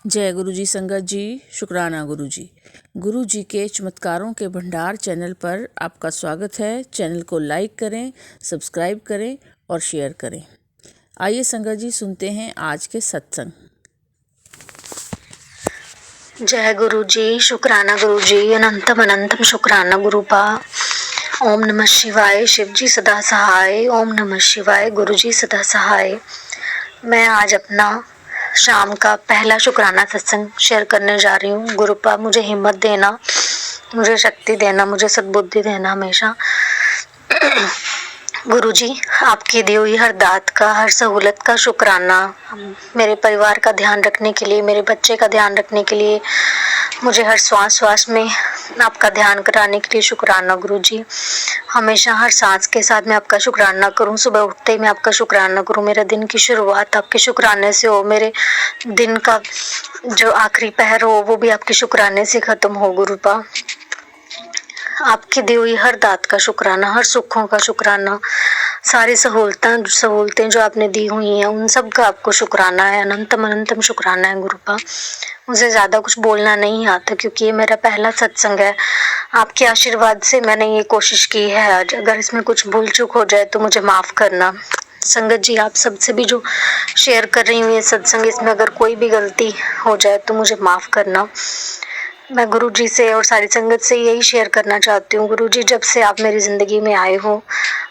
जय गुरु जी संगत जी, शुक्राना गुरु जी। गुरु जी के चमत्कारों के भंडार चैनल पर आपका स्वागत है। चैनल को लाइक करें, सब्सक्राइब करें और शेयर करें। आइए संगत जी सुनते हैं आज के सत्संग। जय गुरु जी, शुक्राना गुरु जी, अनंतम अनंतम शुक्राना गुरुपा। ओम नमः शिवाय, शिव जी सदा सहाय। ओम नमः शिवाय, गुरु जी सदा सहाय। मैं आज अपना शाम का पहला शुक्राना सत्संग शेयर करने जा रही हूँ। गुरुपा मुझे हिम्मत देना, मुझे शक्ति देना, मुझे सद्बुद्धि देना हमेशा। गुरु जी, आपकी दी हुई हर दात का, हर सहूलत का शुक्राना। मेरे परिवार का ध्यान रखने के लिए, मेरे बच्चे का ध्यान रखने के लिए, मुझे हर श्वास श्वास में आपका ध्यान कराने के लिए शुक्राना गुरु जी। हमेशा हर सांस के साथ मैं आपका शुक्राना करूं। सुबह उठते ही मैं आपका शुक्राना करूं। मेरे दिन की शुरुआत आपके शुक्राने से हो। मेरे दिन का जो आखिरी पहर हो वो भी आपके शुक्राने से खत्म हो। गुरुपा आपकी दी हुई हर दात का शुक्राना, हर सुखों का शुक्राना, सारी सहूलतें जो आपने दी हुई हैं उन सब का आपको शुक्राना है। अनंतम अनंतम शुक्राना है गुरुपा। मुझे ज्यादा कुछ बोलना नहीं आता क्योंकि ये मेरा पहला सत्संग है। आपके आशीर्वाद से मैंने ये कोशिश की है आज। अगर इसमें कुछ भूल चूक हो जाए तो मुझे माफ करना। संगत जी, आप सबसे भी जो शेयर कर रही हूँ ये सत्संग, इसमें अगर कोई भी गलती हो जाए तो मुझे माफ करना। मैं गुरु जी से और सारी संगत से यही शेयर करना चाहती हूँ। गुरु जी, जब से आप मेरी ज़िंदगी में आए हो,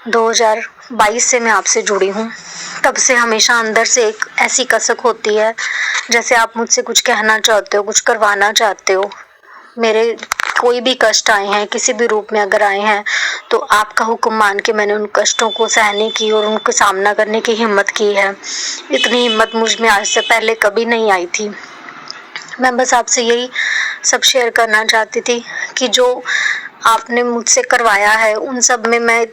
2022 से मैं आपसे जुड़ी हूँ, तब से हमेशा अंदर से एक ऐसी कसक होती है जैसे आप मुझसे कुछ कहना चाहते हो, कुछ करवाना चाहते हो। मेरे कोई भी कष्ट आए हैं, किसी भी रूप में अगर आए हैं, तो आपका हुक्म मान के मैंने उन कष्टों को सहने की और उनका सामना करने की हिम्मत की है। इतनी हिम्मत मुझ में आज से पहले कभी नहीं आई थी। मैं बस आपसे यही सब शेयर करना चाहती थी कि जो आपने मुझसे करवाया है उन सब में मैं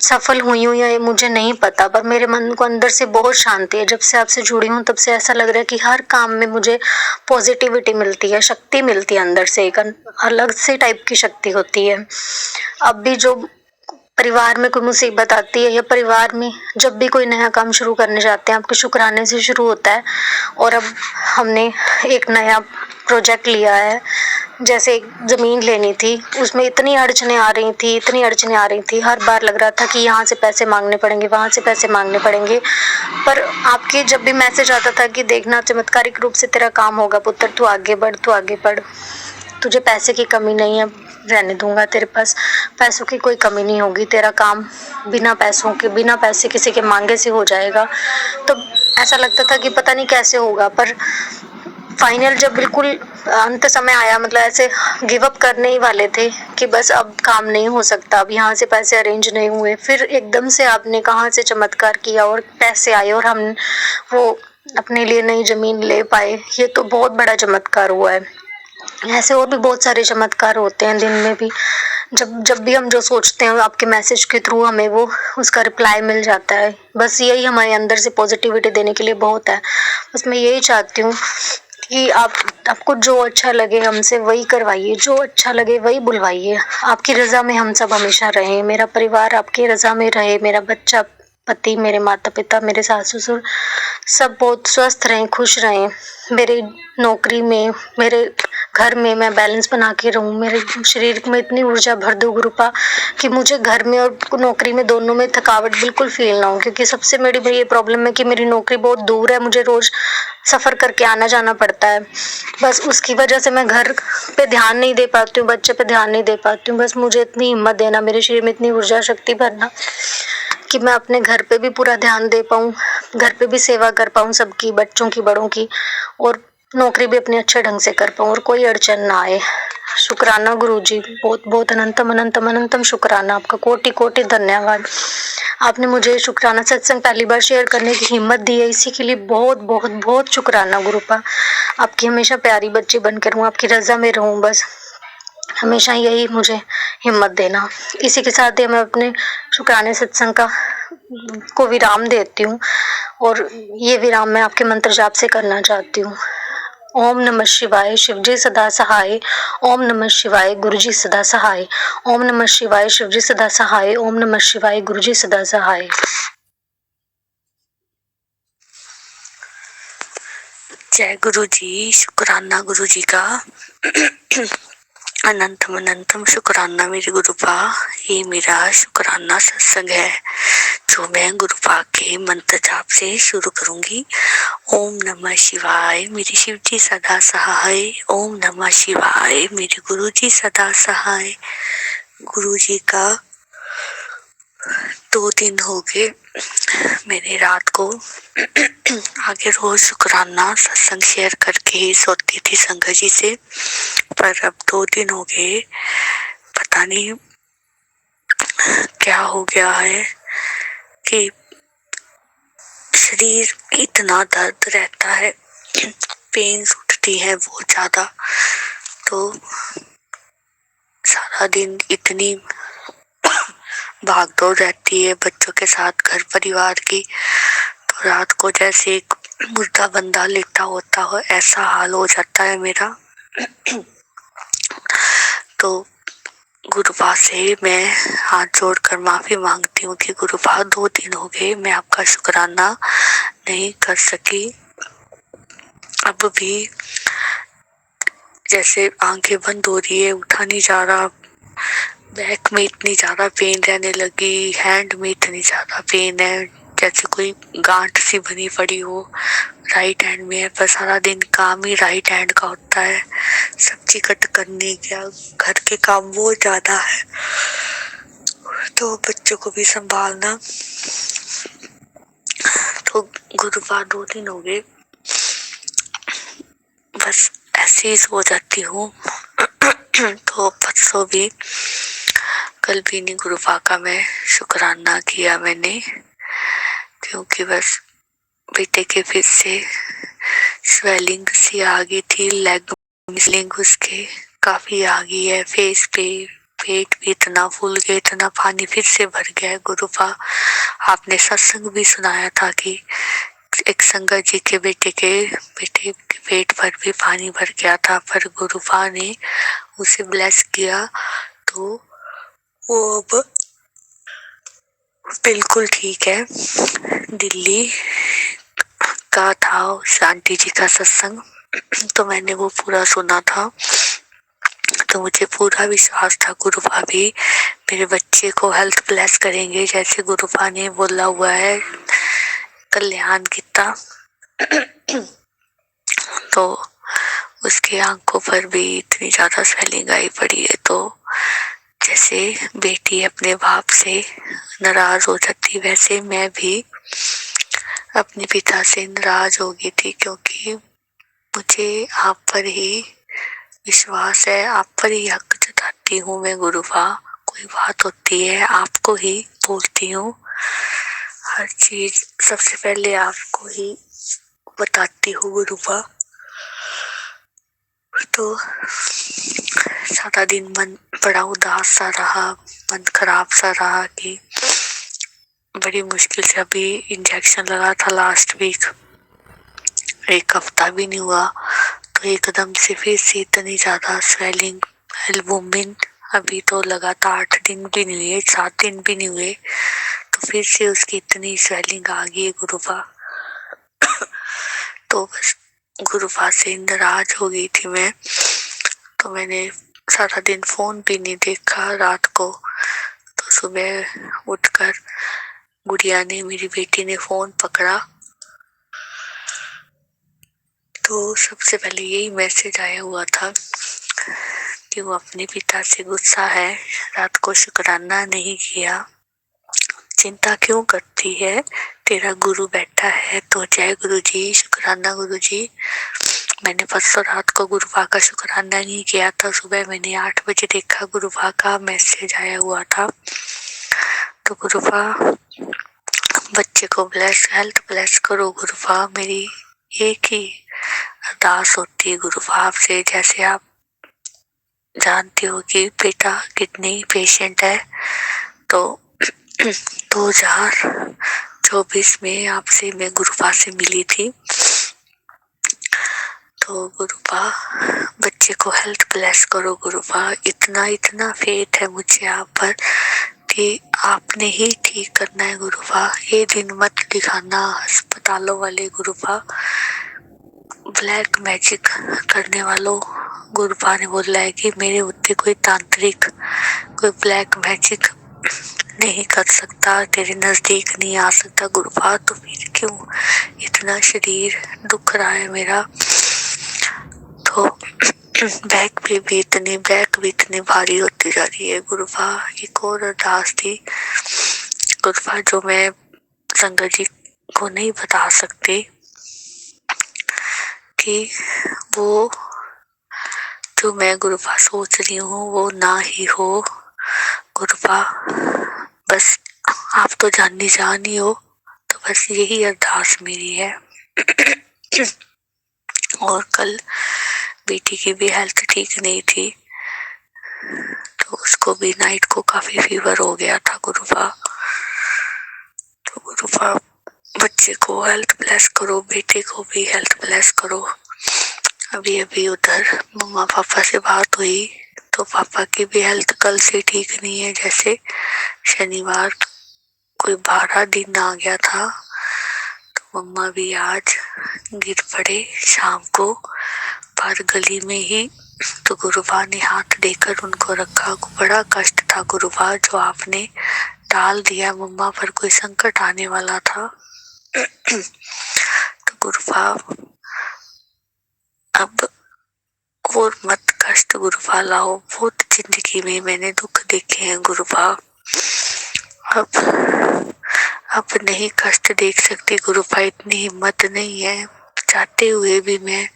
सफल हुई हूँ या मुझे नहीं पता, पर मेरे मन को अंदर से बहुत शांति है। जब से आपसे जुड़ी हूँ तब से ऐसा लग रहा है कि हर काम में मुझे पॉजिटिविटी मिलती है, शक्ति मिलती है अंदर से, एक अलग से टाइप की शक्ति होती है। अब भी जो परिवार में कोई मुसीबत आती है या परिवार में जब भी कोई नया काम शुरू करने जाते हैं, आपके शुक्राने से शुरू होता है। और अब हमने एक नया प्रोजेक्ट लिया है। जैसे एक जमीन लेनी थी, उसमें इतनी अड़चने आ रही थी। हर बार लग रहा था कि यहाँ से पैसे मांगने पड़ेंगे, वहां से पैसे मांगने पड़ेंगे। पर आपके जब भी मैसेज आता था कि देखना चमत्कारिक रूप से तेरा काम होगा पुत्र, तू आगे बढ़, तुझे पैसे की कमी नहीं है, रहने दूंगा, तेरे पास पैसों की कोई कमी नहीं होगी, तेरा काम बिना पैसे किसी के मांगे से हो जाएगा। तो ऐसा लगता था कि पता नहीं कैसे होगा। पर फाइनल जब बिल्कुल अंत समय आया, मतलब ऐसे गिव अप करने ही वाले थे कि बस अब काम नहीं हो सकता, अब यहाँ से पैसे अरेंज नहीं हुए, फिर एकदम से आपने कहाँ से चमत्कार किया और पैसे आए और हम वो अपने लिए नई जमीन ले पाए। ये तो बहुत बड़ा चमत्कार हुआ है। ऐसे और भी बहुत सारे चमत्कार होते हैं दिन में भी। जब भी हम जो सोचते हैं आपके मैसेज के थ्रू हमें वो उसका रिप्लाई मिल जाता है। बस यही हमारे अंदर से पॉजिटिविटी देने के लिए बहुत है। बस मैं यही चाहती हूँ कि आपको जो अच्छा लगे हमसे वही करवाइए, जो अच्छा लगे वही बुलवाइए। आपकी रजा में हम सब हमेशा रहें, मेरा परिवार आपकी रजा में रहे, मेरा बच्चा, पति, मेरे माता पिता, मेरे सास ससुर सब बहुत स्वस्थ रहें, खुश रहें। मेरी नौकरी में, मेरे घर में मैं बैलेंस बना के रहूं। मेरे शरीर में इतनी ऊर्जा भर दो गुरुपा कि मुझे घर में और नौकरी में दोनों में थकावट बिल्कुल फील ना हो। क्योंकि सबसे बड़ी ये प्रॉब्लम है कि मेरी नौकरी बहुत दूर है, मुझे रोज सफर करके आना जाना पड़ता है। बस उसकी वजह से मैं घर पे ध्यान नहीं दे पाती हूँ, बच्चे पे ध्यान नहीं दे पाती हूँ। बस मुझे इतनी हिम्मत देना, मेरे शरीर में इतनी ऊर्जा शक्ति भरना कि मैं अपने घर पे भी पूरा ध्यान दे पाऊँ, घर पे भी सेवा कर पाऊँ सबकी, बच्चों की, बड़ों की, और नौकरी भी अपने अच्छे ढंग से कर पाऊँ और कोई अड़चन ना आए। शुक्राना गुरु जी, बहुत बहुत अनंतम अनंतम अनंतम शुक्राना आपका, कोटि कोटि धन्यवाद। आपने मुझे शुक्राना सत्संग पहली बार शेयर करने की हिम्मत दी है, इसी के लिए बहुत बहुत बहुत शुक्राना गुरुपा। आपकी हमेशा प्यारी बच्ची बनकर रहूँ, आपकी रजा में रहूँ, बस हमेशा यही मुझे हिम्मत देना। इसी के साथ ही मैं अपने शुक्राने सत्संग को विराम देती हूँ और ये विराम मैं आपके मंत्र जाप से करना चाहती हूँ। ओम नमः शिवाय, शिव जी सदा सहाय। ओम नमः शिवाय, गुरु जी सदा सहाय। ओम नमः शिवाय, शिव जी सदा सहाय। ओम नमः शिवाय, गुरु जी सदा सहाय। जय गुरु जी। शुक्राना गुरु जी का अनंतम अनंतम शुक्राना मेरे गुरुपा। ये मेरा शुक्राना सत्संग है जो मैं गुरुपा के मंत्र जाप से शुरू करूंगी। ओम नमः शिवाय मेरे शिव जी सदा सहाय। ओम नमः शिवाय मेरे गुरु जी सदा सहाय। गुरु जी का 2 दिन हो गए मैंने रात को आगे रोज शुक्राना सत्संग शेयर करके ही सोती थी संगत जी से, पर अब 2 दिन हो गए पता नहीं क्या हो गया है कि शरीर इतना दर्द रहता है, पेन्स उठती है बहुत ज्यादा। तो सारा दिन इतनी भागदौड़ रहती है बच्चों के साथ घर परिवार की, तो रात को जैसे एक मुर्दा बंदा लेटा होता हो ऐसा हाल हो जाता है मेरा। तो गुरुपा से मैं हाथ जोड़कर माफी मांगती हूँ कि गुरुपा 2 दिन हो गए मैं आपका शुक्राना नहीं कर सकी। अब भी जैसे आंखें बंद हो रही है, उठा नहीं जा रहा, बैक में इतनी ज्यादा पेन रहने लगी, हैंड में इतनी ज्यादा पेन है जैसे कोई गांठ सी बनी पड़ी हो राइट हैंड में है। पर सारा दिन काम ही राइट हैंड का होता है, सब्जी कट करने क्या, घर के काम बहुत ज्यादा है, तो बच्चों को भी संभालना। तो गुरुवार 2 दिन हो गए बस ऐसे ही सो जाती हूँ। तो परसों भी कल भी नहीं गुरुवार का मैं शुक्राना किया मैंने, क्योंकि बस बेटे के फिर से स्वेलिंग सी आ गई थी, लेग मिसलिंग उसके काफी आ गई है, फेस पे पेट भी इतना फूल गया, इतना पानी फिर से भर गया है। गुरुपा आपने सत्संग भी सुनाया था कि एक संगत जी के बेटे के पेट पर भी पानी भर गया था, पर गुरुपा ने उसे ब्लेस किया तो वो अब बिल्कुल ठीक है। दिल्ली का था शांति जी का सत्संग, तो मैंने वो पूरा सुना था, तो मुझे पूरा विश्वास था गुरुपा भी मेरे बच्चे को हेल्थ ब्लेस करेंगे जैसे गुरुपा ने बोला हुआ है कल्याण गीता। तो उसके आंखों पर भी इतनी ज्यादा स्वेलिंग आई पड़ी है, तो जैसे बेटी अपने बाप से नाराज हो जाती वैसे मैं भी अपने पिता से नाराज हो गई थी, क्योंकि मुझे आप पर ही विश्वास है, आप पर ही हक जताती हूँ मैं गुरुपा। कोई बात होती है आपको ही बोलती हूँ, हर चीज सबसे पहले आपको ही बताती हूँ गुरुपा। तो सारा दिन मन बड़ा उदास सा रहा, मन खराब सा रहा कि बड़ी मुश्किल से अभी इंजेक्शन लगा था लास्ट वीक, 1 हफ्ता भी नहीं हुआ, तो एकदम से फिर से इतनी ज्यादा स्वेलिंग एल्बुमिन, अभी तो लगातार 8 दिन भी नहीं हुए, 7 दिन भी नहीं हुए, तो फिर से उसकी इतनी स्वेलिंग आ गई है गुरुपा। तो बस गुरुपा से नाराज हो गई थी मैं, तो मैंने सारा दिन फोन भी नहीं देखा रात को। तो सुबह उठकर गुड़िया ने, मेरी बेटी ने फोन पकड़ा, तो सबसे पहले यही मैसेज आया हुआ था कि वो अपने पिता से गुस्सा है, रात को शुक्राना नहीं किया, चिंता क्यों करती है, तेरा गुरु बैठा है। तो जय गुरु जी, शुक्राना गुरु जी। मैंने परसों रात को गुरुपा का शुक्राना नहीं किया था, सुबह मैंने 8 बजे देखा गुरुपा का मैसेज आया हुआ था। तो गुरुपा बच्चे को ब्लेस, हेल्थ ब्लेस करो गुरुपा, मेरी एक ही अरदास होती है गुरुपा आपसे। जैसे आप जानते हो कि बेटा कितनी पेशेंट है, तो 2024 में आपसे मैं गुरुपा से मिली थी, तो गुरुपा बच्चे को हेल्थ ब्लेस करो गुरुपा। इतना इतना फेथ है मुझे आप पर कि आपने ही ठीक करना है गुरुपा, ये दिन मत दिखाना अस्पतालों वाले गुरुपा। ब्लैक मैजिक करने वालों, गुरुपा ने बोला है कि मेरे उत्ते कोई तांत्रिक, कोई ब्लैक मैजिक नहीं कर सकता, तेरे नजदीक नहीं आ सकता गुरुपा। तो फिर क्यों इतना शरीर दुख रहा है मेरा, तो बैक भी इतनी भारी होती जा रही है गुरुपा। एक और अरदास थी गुरुपा जो मैं संगत जी को नहीं बता सकती, कि वो जो मैं गुरुपा सोच रही हूँ वो ना ही हो गुरुपा। बस आप तो जान ही हो, तो बस यही अरदास मेरी है। और कल बेटी की भी हेल्थ ठीक नहीं थी, तो उसको भी नाइट को काफी फीवर हो गया था गुरुपा। तो गुरुपा बच्चे को हेल्थ ब्लेस करो, बेटे को भी हेल्थ ब्लेस करो। अभी उधर मम्मा पापा से बात हुई तो पापा की भी हेल्थ कल से ठीक नहीं है। जैसे शनिवार कोई 12 दिन आ गया था, तो मम्मा भी आज गिर पड़े शाम को बाहर गली में ही। तो गुरुपा ने हाथ देकर उनको रखा। बड़ा कष्ट था गुरुपा जो आपने डाल दिया मम्मा पर, कोई संकट आने वाला था। तो गुरुपा अब और मत कष्ट गुरुपा लाओ, बहुत जिंदगी में मैंने दुख देखे हैं गुरुपा। अब नहीं कष्ट देख सकती गुरुपा, इतनी हिम्मत नहीं है। चाहते हुए भी मैं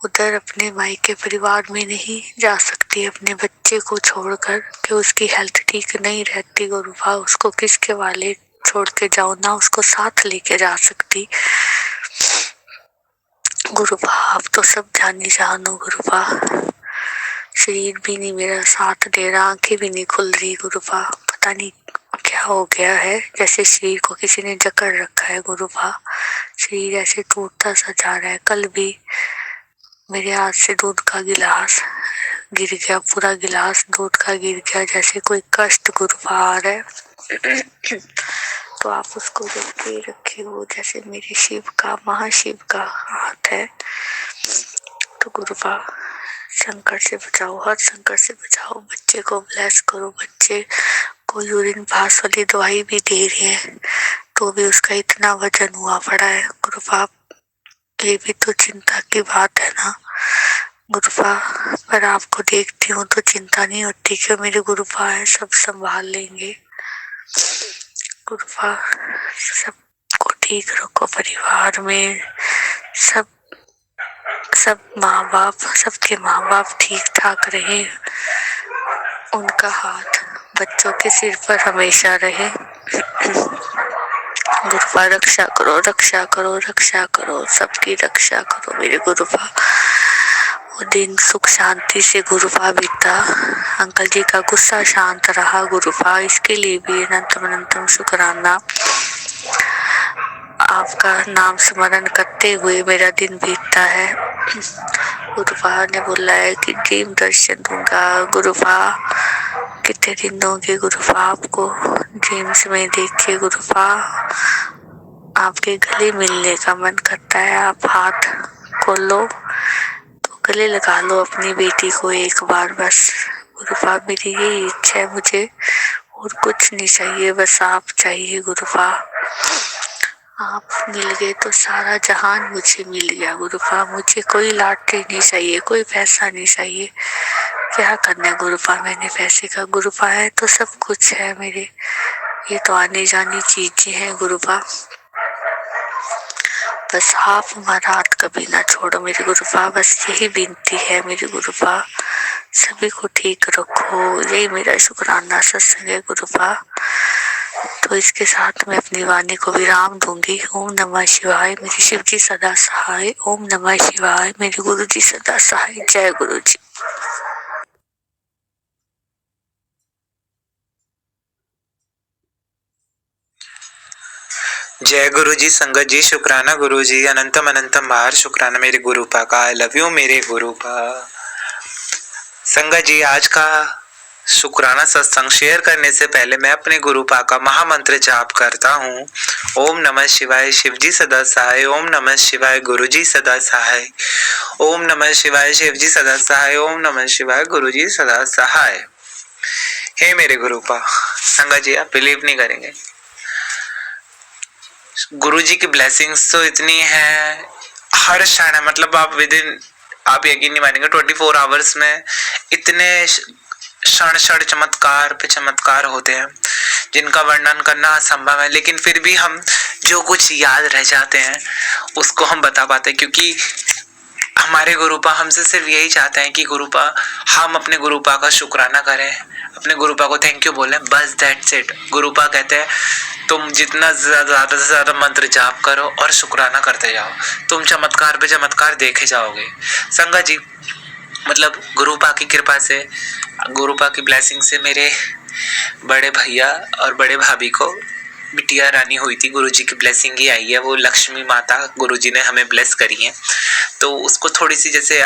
उधर अपने मायके परिवार में नहीं जा सकती अपने बच्चे को छोड़कर, कि उसकी हेल्थ ठीक नहीं रहती गुरुपा। उसको किसके वाले छोड़ के जाऊं, ना उसको साथ लेके जा सकती गुरुपा। आप तो सब जानो गुरुपा, शरीर भी नहीं मेरा साथ दे रहा, आंखें भी नहीं खुल रही गुरुपा। पता नहीं क्या हो गया है, जैसे शरीर को किसी ने जकड़ रखा है गुरुपा। शरीर ऐसे टूटता सा जा रहा है। कल भी मेरे हाथ से दूध का गिलास गिर गया, पूरा गिलास दूध का गिर गया, जैसे कोई कष्ट गुरुपा आ रहा है। तो आप उसको रखे हो जैसे मेरे शिव का, महाशिव का हाथ है। तो गुरुपा संकट से बचाओ, हर संकट से बचाओ। बच्चे को ब्लेस करो। बच्चे को यूरिन पास वाली दवाई भी दे रही है, तो भी उसका इतना वजन हुआ पड़ा है गुरुपा। ये भी तो चिंता की बात है ना गुरुपा। पर आपको देखती हूँ तो चिंता नहीं होती, क्यों मेरे गुरुपा है, सब संभाल लेंगे गुरुपा। सबको ठीक रखो परिवार में, सब माँ बाप, सबके माँ बाप ठीक ठाक रहे, उनका हाथ बच्चों के सिर पर हमेशा रहे गुरुपा। रक्षा करो, रक्षा करो, रक्षा करो, सबकी रक्षा करो मेरे गुरुपा। वो दिन सुख शांति से गुरुपा बीता, अंकल जी का गुस्सा शांत रहा गुरुपा। इसके लिए भी अनंतम शुक्राना। आपका नाम स्मरण करते हुए मेरा दिन बीतता है। गुरुपा ने बोला है कि ड्रीम दर्शन दूंगा गुरुपा। कितने दिन दोगे गुरुपा आपको? ड्रीम्स में देखे गुरुपा, आपके गले मिलने का मन करता है। आप हाथ खोलो तो गले लगा लो अपनी बेटी को एक बार बस गुरुपा। मेरी यही इच्छा है, मुझे और कुछ नहीं चाहिए, बस आप चाहिए गुरुपा। आप मिल गए तो सारा जहान मुझे मिल गया गुरुपा। मुझे कोई लॉटरी नहीं चाहिए, कोई पैसा नहीं चाहिए। क्या करना है गुरुपा मैंने पैसे का? गुरुपा है तो सब कुछ है मेरे, ये तो आने जानी चीजें हैं गुरुपा। बस आप हमारा हाथ कभी ना छोड़ो मेरे गुरुपा, बस यही विनती है मेरे गुरुपा। सभी को ठीक रखो, यही मेरा शुक्राना सत्संग है गुरुपा। तो इसके साथ मैं अपनी वाणी को विराम दूंगी। ओम नमः शिवाय, मेरे शिव जी सदा सहाय। ओम नमः शिवाय, मेरे गुरु जी सदा सहाय। जय गुरु जी। जय गुरु जी। संगत जी शुक्राना गुरु जी, अनंतम बार शुक्राना मेरे गुरुपा का। आई लव यू मेरे गुरुपा। संगत जी आज का शुक्राना सत्संग शेयर करने से पहले मैं अपने गुरुपा का महामंत्र जाप करता हूँ। ओम नमः शिवाय, शिवजी सदा सहाय। ओम नमः शिवाय, गुरुजी सदा सहाय। ओम नमः शिवाय, शिवजी सदा सहाय। ओम नमः शिवाय, गुरुजी सदा सहाय। हे मेरे गुरुपा, संगत जी आप बिलीव नहीं करेंगे, गुरुजी की ब्लेसिंग्स तो इतनी है हर क्षण है, मतलब आप यकीन नहीं मानेंगे 24 आवर्स में इतने क्षण क्षण चमत्कार पे चमत्कार होते हैं जिनका वर्णन करना असंभव है। लेकिन फिर भी हम जो कुछ याद रह जाते हैं उसको हम बता पाते हैं, क्योंकि हमारे गुरुपा हमसे सिर्फ यही चाहते हैं कि गुरुपा हम अपने गुरुपा का शुक्राना करें, अपने गुरुपा को थैंक यू बोलें, बस दैट्स इट। गुरुपा कहते हैं तुम जितना ज्यादा से ज्यादा मंत्र जाप करो और शुक्राना करते जाओ, तुम चमत्कार पे चमत्कार देखे जाओगे। संगत जी मतलब गुरुपा की कृपा से, गुरुपा की ब्लेसिंग से मेरे बड़े भैया और बड़े भाभी को बिटिया रानी हुई थी, गुरुजी की ब्लेसिंग ही आई है। वो लक्ष्मी माता गुरुजी ने हमें ब्लेस करी है, तो उसको थोड़ी सी जैसे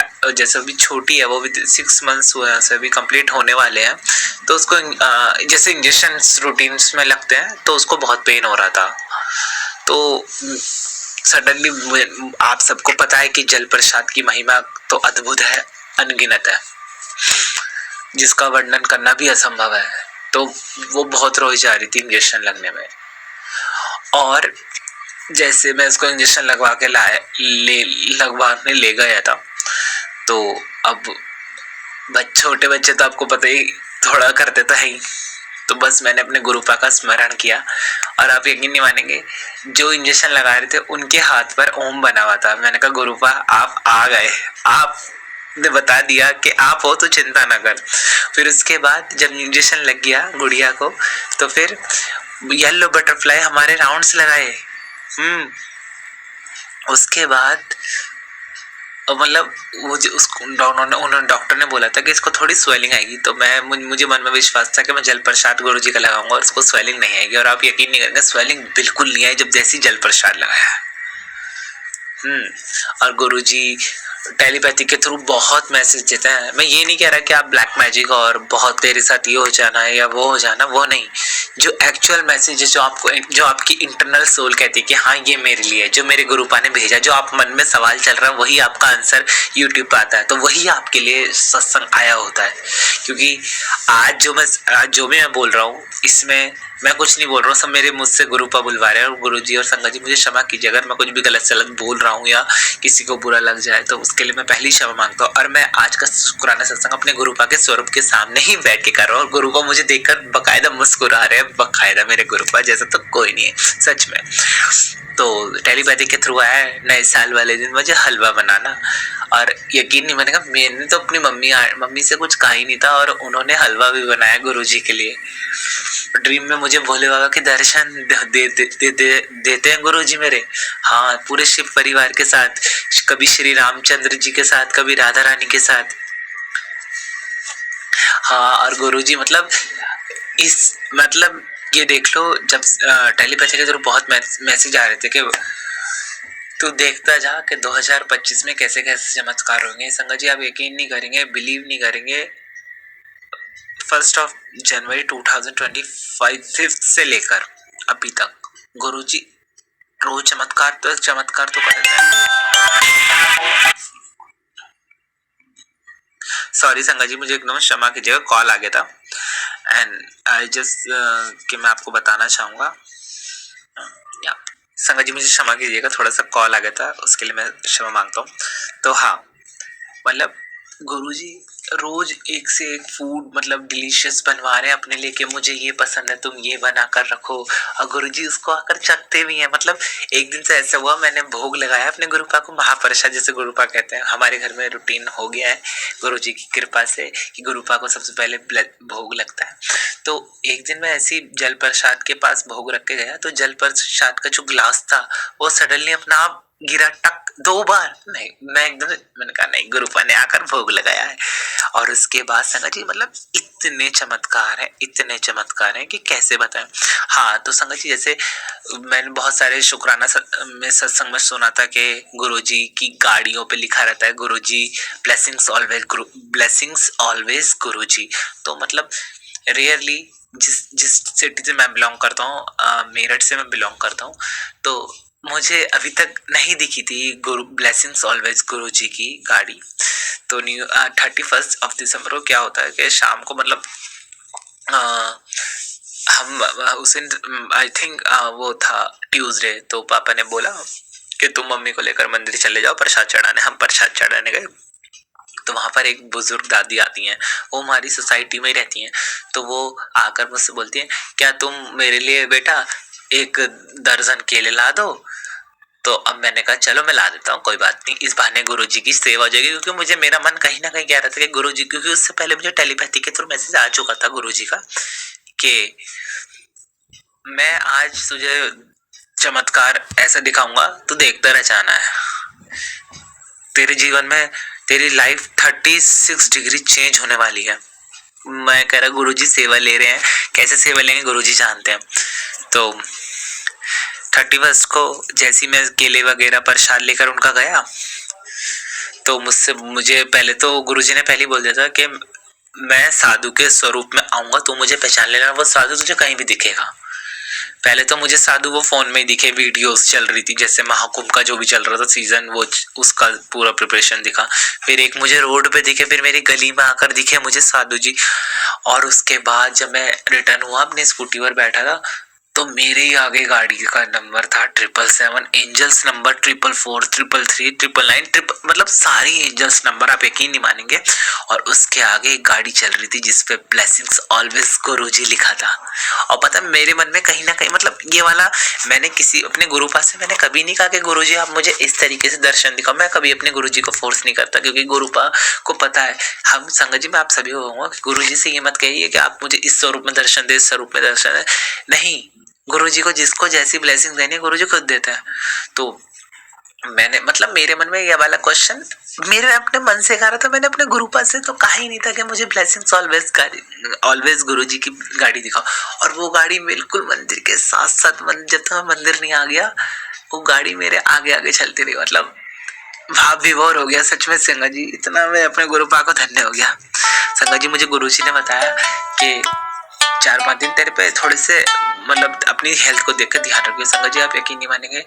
अभी छोटी है, वो भी 6 मंथ्स हुए हैं, उसे अभी कंप्लीट होने वाले हैं, तो उसको जैसे इंजेक्शन रूटीन्स में लगते हैं तो उसको बहुत पेन हो रहा था। तो सडनली आप सबको पता है कि जल प्रसाद की महिमा तो अद्भुत है, अनगिनत है, जिसका वर्णन करना भी असंभव है। तो वो बहुत रोई जा रही थी इंजेक्शन लगने में, और जैसे मैं उसको इंजेक्शन लगवा के लगवाने ले गया था, तो अब छोटे बच्चे तो आपको पता ही थोड़ा करते तो है ही, तो बस मैंने अपने गुरुपा का स्मरण किया और आप यकीन नहीं मानेंगे जो इंजेक्शन लगा रहे थे उनके हाथ पर ओम बना हुआ था। मैंने कहा गुरुपा आप आ गए, आपने बता दिया कि आप हो तो चिंता ना कर। फिर उसके बाद जब इंजेक्शन लग गया गुड़िया को, तो फिर येलो बटरफ्लाई हमारे राउंड्स लगाए। उसके बाद मतलब उन्होंने डॉक्टर ने बोला था कि इसको थोड़ी स्वेलिंग आएगी, तो मुझे मन में विश्वास था कि मैं जल प्रसाद गुरुजी का लगाऊंगा और इसको स्वेलिंग नहीं आएगी, और आप यकीन नहीं करेंगे स्वेलिंग बिल्कुल नहीं आई जब जैसी जल प्रसाद लगाया। और गुरुजी टेलीपैथी के थ्रू बहुत मैसेज देते हैं। मैं ये नहीं कह रहा कि आप ब्लैक मैजिक और बहुत तेरे साथ ये हो जाना है या वो हो जाना, वो नहीं, जो एक्चुअल मैसेज है, जो आपकी इंटरनल सोल कहती है कि हाँ ये मेरे लिए, जो मेरे गुरुपा ने भेजा, जो आप मन में सवाल चल रहा है वही आपका आंसर यूट्यूब पे आता है, तो वही आपके लिए सत्संग आया होता है। क्योंकि आज जो भी मैं बोल रहा हूँ इसमें मैं कुछ नहीं बोल रहा हूँ, सब मेरे मुझसे गुरुपा बुलवा रहे हैं। और गुरुजी और संगत जी मुझे क्षमा कीजिए अगर मैं कुछ भी गलत सलत बोल रहा हूँ या किसी को बुरा लग जाए, तो उसके लिए मैं पहली क्षमा मांगता हूँ। और मैं आज का शुक्राना सत्संग अपने गुरुपा के स्वरूप के सामने ही बैठ के कर रहा हूँ, और गुरुपा मुझे देखकर बकायदा मुस्कुरा रहे हैं, बकायदा मेरे गुरुपा जैसा तो कोई नहीं है सच में। तो टेलीपैथी के थ्रू आया नए साल वाले दिन मुझे हलवा बनाना, और यकीन नहीं, मैंने तो अपनी मम्मी से कुछ कहा ही नहीं था, और उन्होंने हलवा भी बनाया गुरुजी के लिए। ड्रीम में मुझे भोले बाबा के दर्शन देते हैं गुरुजी मेरे, हाँ पूरे शिव परिवार के साथ, कभी श्री रामचंद्र जी के साथ, कभी राधा रानी के साथ। हाँ और गुरुजी मतलब ये देख लो, जब टेलीपैथी के थ्रू बहुत मैसेज आ रहे थे कि तू देखता जा कि 2025 में कैसे कैसे चमत्कार होंगे। संगत जी आप यकीन नहीं करेंगे, बिलीव नहीं करेंगे, 1 जनवरी 2025 से लेकर अभी तक गुरुजी रोज चमत्कार तो कर रहे हैं। सॉरी संगत जी मुझे एकदम क्षमा कीजिएगा, कॉल आ गया था एंड आई जस्ट कि मैं आपको बताना चाहूंगा, संगत जी मुझे क्षमा कीजिएगा, थोड़ा सा कॉल आ गया था उसके लिए मैं क्षमा मांगता हूँ। तो हाँ मतलब गुरुजी रोज एक से एक फूड मतलब डिलीशियस बनवा रहे हैं अपने लिए कि मुझे ये पसंद है तुम ये बना कर रखो, और गुरुजी उसको आकर चखते भी हैं। मतलब एक दिन से ऐसा हुआ, मैंने भोग लगाया अपने गुरुपा को, महाप्रसाद जैसे गुरुपा कहते हैं, हमारे घर में रूटीन हो गया है गुरुजी की कृपा से कि गुरुपा को सबसे पहले भोग लगता है। तो एक दिन मैं ऐसी जल प्रसाद के पास भोग रख के गया, तो जल प्रसाद का जो ग्लास था वो सडनली अपना आप गिरा टक 2 बार नहीं, मैं एकदम मैंने कहा नहीं, गुरुपा ने आकर भोग लगाया है। और उसके बाद संगत जी मतलब इतने चमत्कार हैं कि कैसे बताएं। हाँ तो संगत जी जैसे मैंने बहुत सारे शुक्राना में सत्संग में सुना था कि गुरुजी की गाड़ियों पे लिखा रहता है गुरुजी ब्लेसिंग्स ऑलवेज गुरुजी। तो मतलब रेयरली जिस जिस सिटी से मैं बिलोंग करता हूँ, मेरठ से मैं बिलोंग करता हूँ, तो मुझे अभी तक नहीं दिखी थी गुरु ब्लेसिंग्स ऑलवेज गुरु जी की गाड़ी। तो 31 दिसंबर को क्या होता है कि शाम को मतलब हम उस दिन आई थिंक वो था ट्यूसडे, तो पापा ने बोला कि तुम मम्मी को लेकर मंदिर चले जाओ प्रसाद चढ़ाने। हम प्रसाद चढ़ाने गए तो वहां पर एक बुजुर्ग दादी आती हैं, वो हमारी सोसाइटी में ही रहती हैं। तो वो आकर मुझसे बोलती हैं क्या तुम मेरे लिए बेटा 1 दर्जन केले ला दो। तो अब मैंने कहा चलो मैं ला देता हूँ, कोई बात नहीं, इस बहाने गुरुजी की सेवा हो जाएगी। क्योंकि मुझे मेरा मन कहीं ना कहीं कह रहा था कि गुरुजी, क्योंकि उससे पहले मुझे टेलीपैथी के थ्रू मैसेज आ चुका था गुरुजी का कि मैं आज तुझे चमत्कार ऐसा दिखाऊंगा तो देखता रह जाना है। तेरे जीवन में तेरी लाइफ 36 डिग्री चेंज होने वाली है। मैं कह रहा गुरुजी सेवा ले रहे हैं, कैसे सेवा लेंगे गुरुजी जानते हैं। तो 31 को जैसी मैं केले वगैरह प्रसाद लेकर उनका गया, तो मुझे पहले तो गुरुजी ने पहले बोल दिया था कि मैं साधु के स्वरूप में आऊंगा, तो मुझे पहचान लेना, वो साधु तुझे कहीं भी दिखेगा। पहले तो मुझे साधु वो फोन में ही दिखे, वीडियोस चल रही थी, जैसे महाकुंभ का जो भी चल रहा था सीजन, वो उसका पूरा प्रिपरेशन दिखा। फिर एक मुझे रोड पे दिखे, फिर मेरी गली में आकर दिखे मुझे साधु जी। और उसके बाद जब मैं रिटर्न हुआ अपनी स्कूटी पर बैठा था, तो मेरे ही आगे गाड़ी का नंबर था 777, एंजल्स नंबर 444, 333, 999, मतलब सारी एंजल्स नंबर, आप यकीन नहीं मानेंगे। और उसके आगे एक गाड़ी चल रही थी जिसपे ब्लेसिंग्स ऑलवेज गुरुजी लिखा था। और पता मेरे मन में कहीं ना कहीं मतलब ये वाला, मैंने किसी अपने गुरु पास से मैंने कभी नहीं कहा कि गुरुजी आप मुझे इस तरीके से दर्शन दिखाओ। मैं कभी अपने गुरुजी को फोर्स नहीं करता, क्योंकि गुरुपा को पता है, हम संगत जी में आप सभी होंगे कि गुरुजी से ये मत कहिए कि आप मुझे इस स्वरूप में दर्शन दे, इस स्वरूप में दर्शन दे, नहीं, गुरुजी को जिसको जैसी ब्लेसिंग देनी है गुरुजी खुद देता है। तो मैंने मतलब मेरे मन में ये वाला क्वेश्चन मेरे अपने मन से कहा था, मैंने अपने गुरु पास से तो कहा ही नहीं था कि मुझे ब्लेसिंग्स ऑलवेज गुरुजी की गाड़ी दिखाओ। और वो गाड़ी बिल्कुल मंदिर के साथ साथ, जब तक मैं मंदिर नहीं आ गया वो गाड़ी मेरे आगे आगे चलती रही। मतलब भाव विभोर हो गया सच में संगत जी, इतना मैं अपने गुरुपा को धन्य हो गया। संगत जी मुझे गुरुजी ने बताया कि 4-5 दिन तेरे पे थोड़े से मतलब अपनी हेल्थ को देखकर ध्यान रखिए। संगत जी आप यकीन नहीं मानेंगे,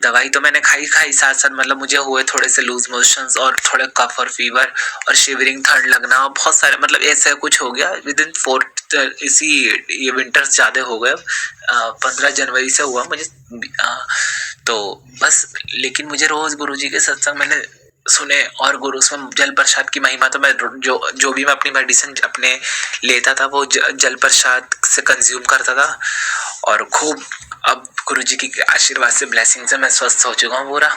दवाई तो मैंने खाई साथ साथ मतलब मुझे हुए थोड़े से लूज मोशंस और थोड़े कफ और फीवर और शिवरिंग, ठंड लगना और बहुत सारे मतलब ऐसा कुछ हो गया विद इन 4 इसी ये विंटर्स ज्यादा हो गए। 15 जनवरी से हुआ मुझे। तो बस लेकिन मुझे रोज गुरुजी के सत्संग मैंने सुने, और गुरु उसमें जल प्रसाद की महिमा, तो मैं जो भी मैं अपनी मेडिसिन अपने लेता था वो जल प्रसाद से कंज्यूम करता था। और खूब अब गुरुजी की आशीर्वाद से, ब्लेसिंग से मैं स्वस्थ हो चुका हूँ पूरा।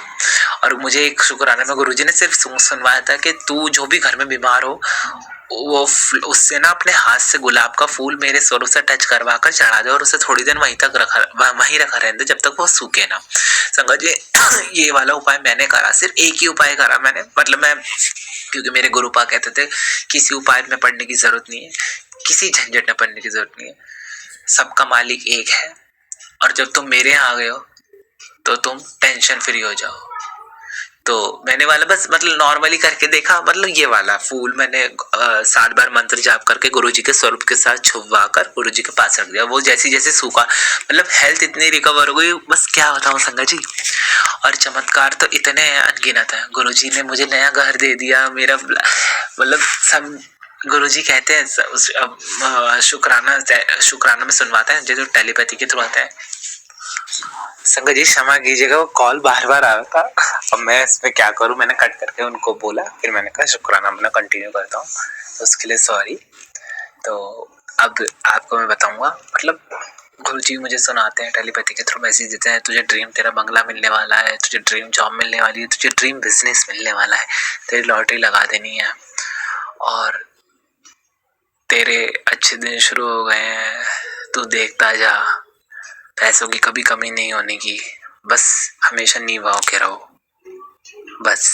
और मुझे एक शुक्राना में गुरुजी ने सिर्फ सुनवाया था कि तू जो भी घर में बीमार हो वो उससे ना अपने हाथ से गुलाब का फूल मेरे स्वरूप से टच करवा कर चढ़ा दे, और उसे थोड़ी देर वहीं रखा रहने जब तक वो सूखे ना। संगत जी ये वाला उपाय मैंने करा, सिर्फ एक ही उपाय करा मैंने, मतलब मैं, क्योंकि मेरे गुरुपा कहते थे किसी उपाय में पढ़ने की जरूरत नहीं है, किसी झंझट में पढ़ने की जरूरत नहीं है, सबका मालिक एक है। और जब तुम मेरे यहाँ आ गए हो तो तुम टेंशन फ्री हो जाओ। तो मैंने वाला बस मतलब नॉर्मली करके देखा, मतलब ये वाला फूल मैंने 7 बार मंत्र जाप करके गुरुजी के स्वरूप के साथ छुपवा कर गुरुजी के पास रख दिया। वो जैसे जैसे सूखा, मतलब हेल्थ इतनी रिकवर हो गई, बस क्या बताऊं संगत जी। और चमत्कार तो इतने अनगिनत है। गुरुजी ने मुझे नया घर दे दिया, मेरा मतलब सब गुरुजी कहते हैं शुक्राना में सुनवाते हैं जो टेलीपैथी के थ्रू आता है। संगत जी क्षमा कीजिएगा, वो कॉल बार बार आ रहा था, अब मैं इसमें क्या करूं, मैंने कट करके उनको बोला, फिर मैंने कहा शुक्राना मैं कंटिन्यू करता हूँ, तो उसके लिए सॉरी। तो अब आपको मैं बताऊंगा, मतलब गुरुजी मुझे सुनाते हैं टेलीपैथी के थ्रू, मैसेज देते हैं तुझे ड्रीम तेरा बंगला मिलने वाला है, तुझे ड्रीम जॉब मिलने वाली है, तुझे ड्रीम बिजनेस मिलने वाला है, तेरी लॉटरी लगा देनी है, और तेरे अच्छे दिन शुरू हो गए हैं, तू देखता जा, पैसों की कभी कमी नहीं होने की, बस हमेशा नीवा होके रहो। बस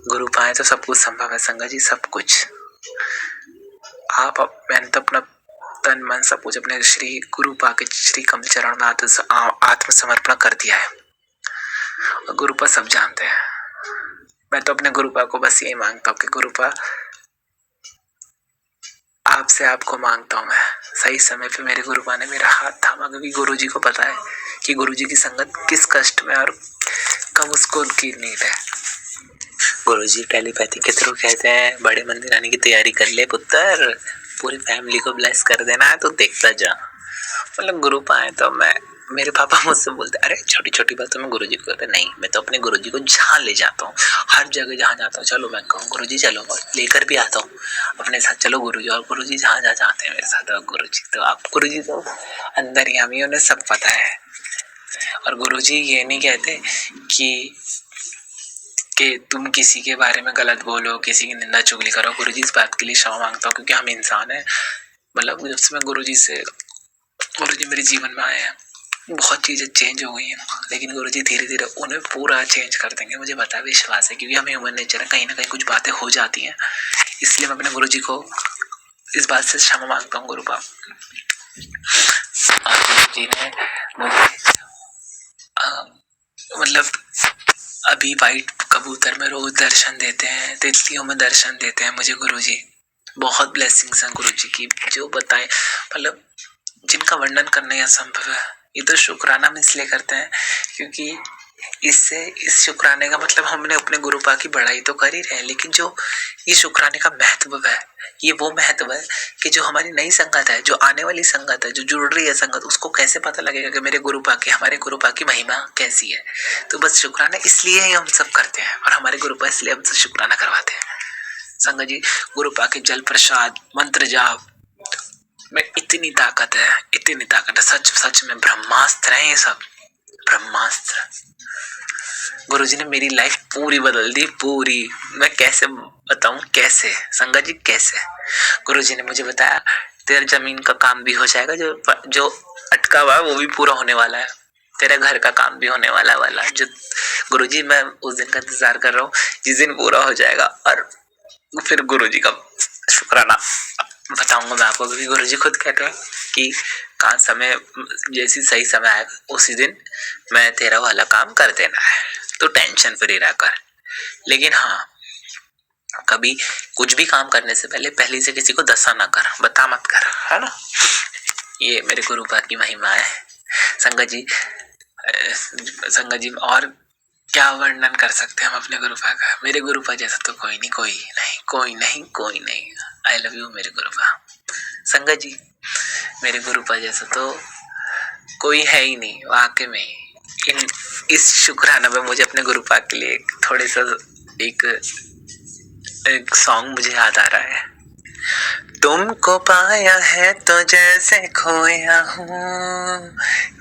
गुरु पाए तो सब कुछ संभव है संगत जी, सब कुछ। मैंने तो अपना तन मन सब कुछ अपने श्री गुरु पाके श्री कमल चरण में आत्मसमर्पण कर दिया है, और गुरु पा सब जानते हैं। मैं तो अपने गुरु पा को बस यही मांगता हूँ कि गुरु पा आपसे आपको मांगता हूँ मैं, सही समय पे मेरे गुरु पा ने मेरा हाथ थामा, क्योंकि गुरु जी को पता है कि गुरु जी की संगत किस कष्ट में और कब उसको उनकी नीड है। गुरु जी टेलीपैथी के थ्रू कहते हैं बड़े मंदिर आने की तैयारी कर ले पुत्र, पूरी फैमिली को ब्लेस कर देना है तो देखता जा। मतलब गुरु पाए तो मेरे पापा मुझसे बोलते अरे छोटी छोटी बातों में गुरु जी को कहते नहीं, मैं तो अपने गुरु जी को जहाँ ले जाता हूँ, हर जगह जहाँ जाता हूँ चलो मैं कहूँ गुरु जी चलो, और लेकर भी आता हूँ अपने साथ, चलो गुरु जी, और गुरु जी जहाँ जहाँ जाते हैं मेरे साथ। गुरु जी तो आप गुरु जी तो अंतर्यामी, उन्हें सब पता है। और गुरु जी ये नहीं कहते कि तुम किसी के बारे में गलत बोलो, किसी की निंदा चुगली करो। गुरु जी इस बात के लिए क्षमा मांगता हूँ, क्योंकि हम इंसान हैं। मतलब जब से मैं गुरु जी मेरे जीवन में आए हैं, बहुत चीजें चेंज हो गई हैं, लेकिन गुरु जी धीरे धीरे उन्हें पूरा चेंज कर देंगे, मुझे पता है, विश्वास है, क्योंकि हम ह्यूमन नेचर है, कहीं ना कहीं कुछ बातें हो जाती हैं। इसलिए मैं अपने गुरु जी को इस बात से क्षमा मांगता हूँ गुरु बाप। गुरु जी ने मुझे मतलब अभी वाइट कबूतर में रोज दर्शन देते हैं, तितलियों में दर्शन देते हैं मुझे गुरु जी। बहुत ब्लेसिंग्स हैं गुरु जी की, जो बताएं, मतलब जिनका वर्णन करना ही असंभव है। ये तो शुक्राना हम इसलिए करते हैं क्योंकि इस शुक्राने का मतलब हमने अपने गुरु पा की बढ़ाई तो कर ही रहे हैं, लेकिन जो ये शुक्राने का महत्व है, ये वो महत्व है कि जो हमारी नई संगत है, जो आने वाली संगत है, जो जुड़ रही है संगत, उसको कैसे पता लगेगा कि मेरे गुरु पा की, हमारे गुरु पा की महिमा कैसी है। तो बस शुक्राना इसलिए ही हम सब करते हैं, और हमारे गुरु पा इसलिए हमसे शुक्राना करवाते हैं। संगत जी गुरु पा के जल प्रसाद मंत्र जाप में इतनी ताकत है, इतनी ताकत है, सच सच में ब्रह्मास्त्र है ये सब, ब्रह्मास्त्र। गुरुजी ने मेरी लाइफ पूरी बदल दी, पूरी। मैं कैसे बताऊं, कैसे संगत जी कैसे। गुरुजी ने मुझे बताया तेरा जमीन का काम भी हो जाएगा, जो अटका हुआ है वो भी पूरा होने वाला है, तेरे घर का काम भी होने वाला जो गुरुजी, मैं उस दिन का इंतजार कर रहा हूँ जिस दिन पूरा हो जाएगा। और फिर गुरुजी का शुक्राना बताऊंगा मैं आपको, क्योंकि गुरुजी खुद कहते हैं कि कहाँ समय जैसी सही समय आएगा उसी दिन मैं तेरा वाला काम कर देना है, तो टेंशन फ्री रहकर। लेकिन हाँ, कभी कुछ भी काम करने से पहले से किसी को दसा ना कर, बता मत कर, है ना। ये मेरे गुरु पा की महिमा है संगत जी। और क्या वर्णन कर सकते हैं हम अपने गुरु पा का। मेरे गुरु पा जैसा तो कोई नहीं। आई लव यू मेरे गुरु पा। संगत जी मेरे गुरु पा जैसा तो कोई है ही नहीं वाकई में। इस शुक्राना में मुझे अपने गुरु पा के लिए थोड़े सा एक सॉन्ग मुझे याद आ रहा है। तुमको पाया है तो जैसे खोया हूँ,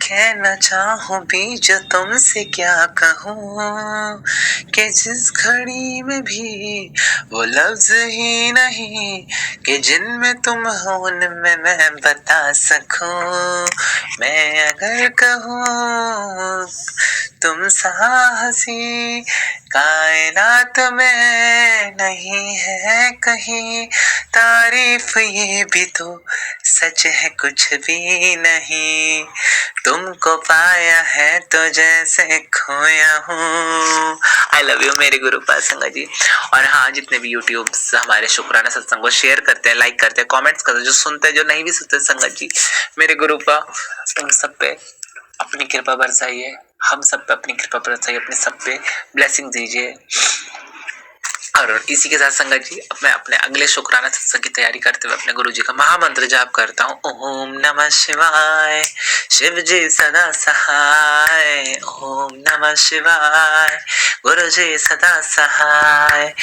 कहना चाहूँ भी जो तुमसे क्या कहूँ, कि जिस घड़ी में भी वो लफ्ज ही नहीं कि जिनमें तुम हो उनमें मैं बता सकूँ। मैं अगर कहूँ तुम साहसी कायनात में नहीं है कहीं, तारीफ ये भी तो सच है कुछ भी नहीं, तुमको पाया है तो जैसे खोया हूँ। आई लव यू मेरे गुरु पा संगत जी। और हाँ, जितने भी यूट्यूब हमारे शुक्राना सत्संग को शेयर करते हैं, लाइक करते हैं, कमेंट्स करते हैं, जो सुनते हैं, जो नहीं भी सुनते संगत जी, मेरे गुरु पा तुम सब पे अपनी कृपा बरसाइए, हम सब पे अपनी कृपा बरसाइए, अपने सब पे ब्लेसिंग दीजिए। और इसी के साथ संगत जी मैं अपने अगले शुक्राना सत्संग की तैयारी करते हुए अपने गुरु जी का महामंत्र जाप करता हूँ। ओम नमः शिवाय, शिव जी सदा सहाय। ओम नमः शिवाय, गुरु जी सदा सहाय।